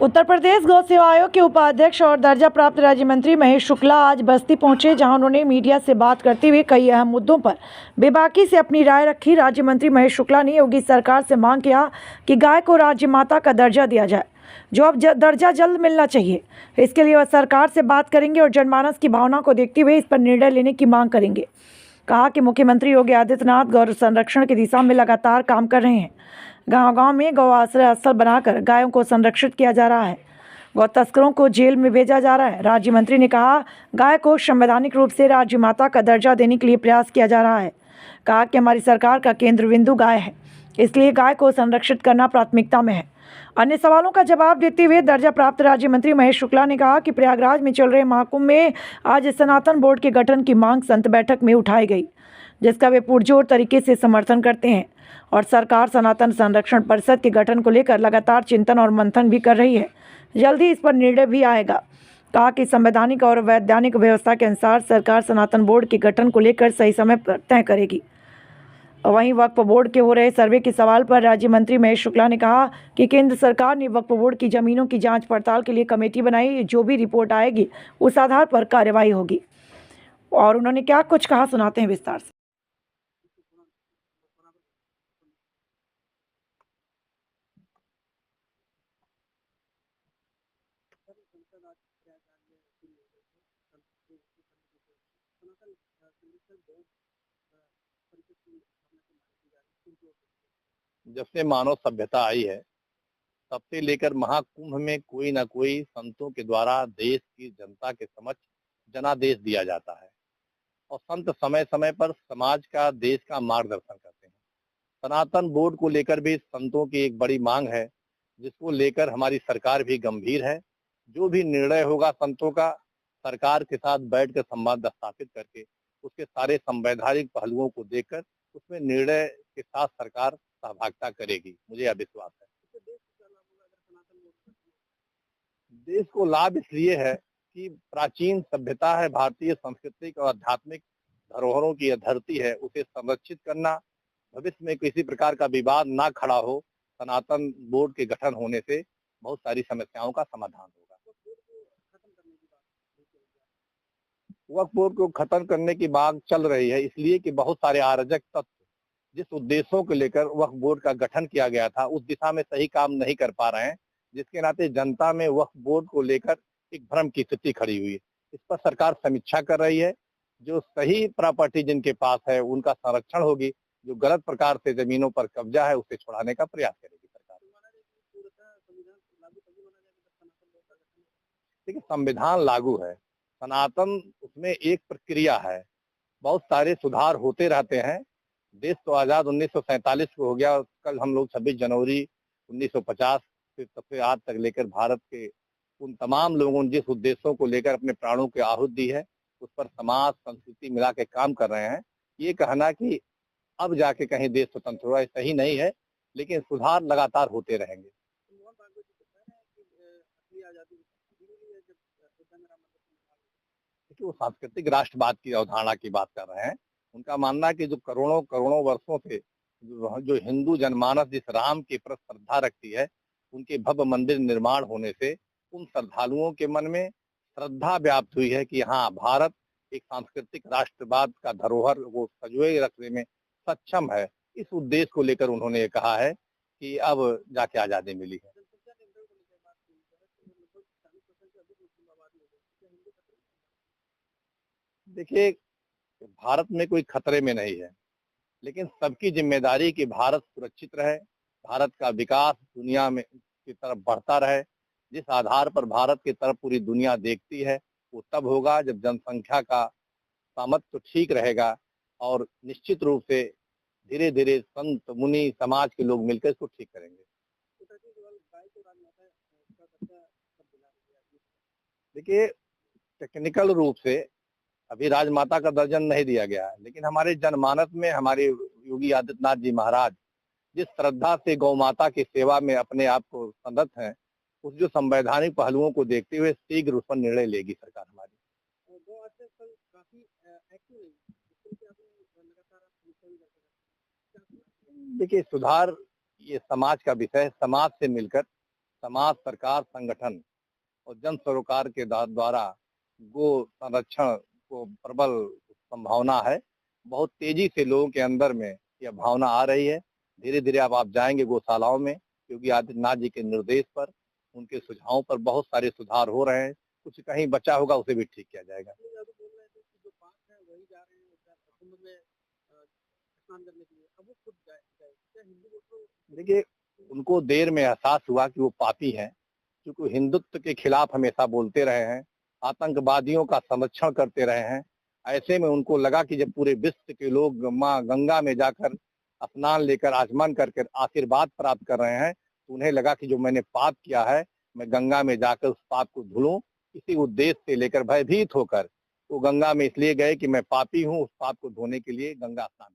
उत्तर प्रदेश गौ सेवा आयोग के उपाध्यक्ष और दर्जा प्राप्त राज्य मंत्री महेश शुक्ला आज बस्ती पहुंचे, जहां उन्होंने मीडिया से बात करते हुए कई अहम मुद्दों पर बेबाकी से अपनी राय रखी। राज्य मंत्री महेश शुक्ला ने योगी सरकार से मांग किया कि गाय को राज्य माता का दर्जा दिया जाए, जो अब दर्जा जल्द मिलना चाहिए। इसके लिए वह सरकार से बात करेंगे और जनमानस की भावना को देखते हुए इस पर निर्णय लेने की मांग करेंगे। कहा कि मुख्यमंत्री योगी आदित्यनाथ गौ संरक्षण की दिशा में लगातार काम कर रहे हैं। गांव-गांव में गौ आश्रय स्थल बनाकर गायों को संरक्षित किया जा रहा है, गौ तस्करों को जेल में भेजा जा रहा है। राज्य मंत्री ने कहा, गाय को संवैधानिक रूप से राज्य माता का दर्जा देने के लिए प्रयास किया जा रहा है। कहा कि हमारी सरकार का केंद्र बिंदु गाय है, इसलिए गाय को संरक्षित करना प्राथमिकता में है। अन्य सवालों का जवाब देते हुए दर्जा प्राप्त राज्य मंत्री महेश शुक्ला ने कहा कि प्रयागराज में चल रहे महाकुंभ में आज सनातन बोर्ड के गठन की मांग संत बैठक में उठाई गई, जिसका वे पुरजोर तरीके से समर्थन करते हैं और सरकार सनातन संरक्षण परिषद के गठन को लेकर लगातार चिंतन और मंथन भी कर रही है। जल्द ही इस पर निर्णय भी आएगा। कहा कि संवैधानिक और वैधानिक व्यवस्था के अनुसार सरकार सनातन बोर्ड के गठन को लेकर सही समय पर तय करेगी। वहीं वक्फ बोर्ड के हो रहे सर्वे के सवाल पर राज्य मंत्री महेश शुक्ला ने कहा कि केंद्र सरकार ने वक्फ बोर्ड की जमीनों की जांच पड़ताल के लिए कमेटी बनाई, जो भी रिपोर्ट आएगी उस आधार पर कार्रवाई होगी। और उन्होंने क्या कुछ कहा, सुनाते हैं विस्तार से। जब से मानव सभ्यता आई है, तब से लेकर महाकुंभ में कोई ना कोई संतों के द्वारा देश की जनता के समक्ष जनादेश दिया जाता है और संत समय समय पर समाज का, देश का मार्गदर्शन करते हैं। सनातन बोर्ड को लेकर भी संतों की एक बड़ी मांग है, जिसको लेकर हमारी सरकार भी गंभीर है। जो भी निर्णय होगा संतों का, सरकार के साथ बैठकर संवाद स्थापित करके उसके सारे संवैधानिक पहलुओं को देखकर उसमें निर्णय के साथ सरकार सहभागिता करेगी। मुझे यह विश्वास है। देश को लाभ इसलिए है कि प्राचीन सभ्यता है, भारतीय सांस्कृतिक और आध्यात्मिक धरोहरों की यह धरती है, उसे संरक्षित करना, भविष्य में किसी प्रकार का विवाद ना खड़ा हो, सनातन बोर्ड के गठन होने से बहुत सारी समस्याओं का समाधान होगा। वक्फ बोर्ड को खत्म करने की बात चल रही है, इसलिए कि बहुत सारे अराजक तत्व जिस उद्देश्यों को लेकर वक्फ बोर्ड का गठन किया गया था, उस दिशा में सही काम नहीं कर पा रहे हैं, जिसके नाते जनता में वक्फ बोर्ड को लेकर एक भ्रम की स्थिति खड़ी हुई है। इस पर सरकार समीक्षा कर रही है। जो सही प्रॉपर्टी जिनके पास है उनका संरक्षण होगी, जो गलत प्रकार से जमीनों पर कब्जा है उसे छुड़ाने का प्रयास करेगी सरकार। देखिए, संविधान लागू है, सनातन उसमें एक प्रक्रिया है, बहुत सारे सुधार होते रहते हैं। देश तो आजाद 1947 को हो गया और कल हम लोग 26 जनवरी 1950 से तब से आज तक लेकर भारत के उन तमाम लोगों ने जिस उद्देश्यों को लेकर अपने प्राणों की आहुति दी है, उस पर समाज संस्कृति मिला के काम कर रहे हैं। ये कहना कि अब जाके कहीं देश स्वतंत्र हुआ, सही नहीं है, लेकिन सुधार लगातार होते रहेंगे। देखिए, वो सांस्कृतिक राष्ट्रवाद की अवधारणा की बात कर रहे हैं। उनका मानना है कि जो करोड़ों करोड़ों वर्षों से जो हिंदू जनमानस जिस राम के प्रति श्रद्धा रखती है, उनके भव्य मंदिर निर्माण होने से उन श्रद्धालुओं के मन में श्रद्धा व्याप्त हुई है कि हाँ, भारत एक सांस्कृतिक राष्ट्रवाद का धरोहर वो संजोए रखने में सक्षम है। इस उद्देश्य को लेकर उन्होंने ये कहा है कि अब जाके आजादी मिली है। देखिए, भारत में कोई खतरे में नहीं है, लेकिन सबकी जिम्मेदारी कि भारत सुरक्षित रहे, भारत का विकास दुनिया में की तरफ बढ़ता रहे। जिस आधार पर भारत की तरफ पूरी दुनिया देखती है, वो तब होगा जब जनसंख्या का सामर्थ्य तो ठीक रहेगा और निश्चित रूप से धीरे धीरे संत मुनि समाज के लोग मिलकर इसको ठीक करेंगे। देखिए, टेक्निकल रूप से अभी राजमाता का दर्जन नहीं दिया गया है, लेकिन हमारे जनमानस में हमारे योगी आदित्यनाथ जी महाराज जिस श्रद्धा से गौ माता की सेवा में अपने आप को संरत हैं, उस जो संवैधानिक पहलुओं को देखते हुए शीघ्र उस पर निर्णय लेगी सरकार हमारी। देखिए, सुधार ये समाज का विषय है, समाज से मिलकर समाज, सरकार, संगठन और जन सरोकार के द्वारा गो संरक्षण को प्रबल संभावना है। बहुत तेजी से लोगों के अंदर में यह भावना आ रही है। धीरे धीरे अब आप जाएंगे गौशालाओं में, योगी आदित्यनाथ जी के निर्देश पर, उनके सुझावों पर बहुत सारे सुधार हो रहे हैं। कुछ कहीं बचा होगा उसे भी ठीक किया जाएगा। देखिए, उनको देर में एहसास हुआ कि वो पापी हैं, क्योंकि हिंदुत्व के खिलाफ हमेशा बोलते रहे हैं, आतंकवादियों का संरक्षण करते रहे हैं। ऐसे में उनको लगा कि जब पूरे विश्व के लोग माँ गंगा में जाकर स्नान लेकर आचमन करके आशीर्वाद प्राप्त कर रहे हैं, तो उन्हें लगा कि जो मैंने पाप किया है, मैं गंगा में जाकर उस पाप को धुलूं। इसी उद्देश्य से लेकर भयभीत होकर वो गंगा में इसलिए गए कि मैं पापी हूँ, उस पाप को धोने के लिए गंगा स्नान